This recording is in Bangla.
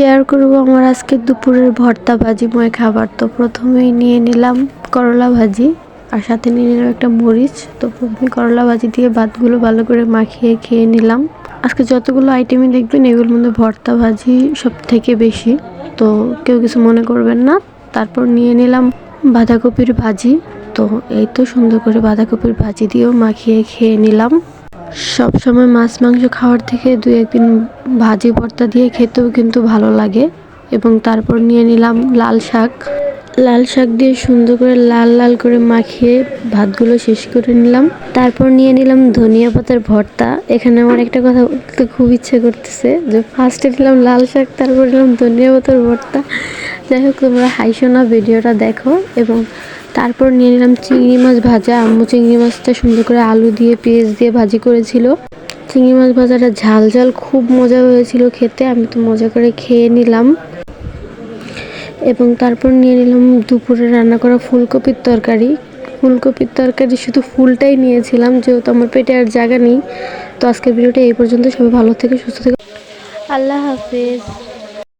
শেয়ার করব আমার আজকে দুপুরের ভর্তা ভাজিময় খাবার। তো প্রথমেই নিয়ে নিলাম করলা ভাজি আর সাথে নিয়ে নিলাম একটা মরিচ। তো প্রথমে করলা ভাজি দিয়ে ভাতগুলো ভালো করে মাখিয়ে খেয়ে নিলাম। আজকে যতগুলো আইটেমই দেখবেন এগুলোর মধ্যে ভর্তা ভাজি সব থেকে বেশি, তো কেউ কিছু মনে করবেন না। তারপর নিয়ে নিলাম বাঁধাকপির ভাজি। তো এই তো সুন্দর করে বাঁধাকপির ভাজি দিয়েও মাখিয়ে খেয়ে নিলাম। সব সময় মাছ মাংস খাওয়ার থেকে দুই একদিন ভাজি ভর্তা দিয়ে খেতেও কিন্তু ভালো লাগে। এবং তারপর নিয়ে নিলাম লাল শাক। লাল শাক দিয়ে সুন্দর করে লাল লাল করে মাখিয়ে ভাতগুলো শেষ করে নিলাম। তারপর নিয়ে নিলাম ধনিয়া পাতার ভর্তা। এখানে আমার একটা কথা বলতে খুব ইচ্ছে করতেছে যে ফার্স্টে নিলাম লাল শাক, তারপর নিলাম ধনিয়া পাতার ভর্তা। যাই হোক, তোমরা হাইসো না, ভিডিওটা দেখো। এবং তারপর নিয়ে নিলাম চিংড়ি মাছ ভাজা। আম্মু চিংড়ি মাছটা সুন্দর করে আলু দিয়ে পেঁয়াজ দিয়ে ভাজি করেছিল। চিংড়ি মাছ ভাজাটা ঝাল ঝাল খুব মজা হয়েছিল খেতে। আমি তো মজা করে খেয়ে নিলাম। এবং তারপর নিয়ে নিলাম দুপুরে রান্না করা ফুলকপির তরকারি। ফুলকপির তরকারি শুধু ফুলটাই নিয়েছিলাম, যেহেতু আমার পেটে আর জায়গা নেই। তো আজকের ভিডিওটা এই পর্যন্ত। সবাই ভালো থেকে সুস্থ থেকে, আল্লাহ হাফেজ।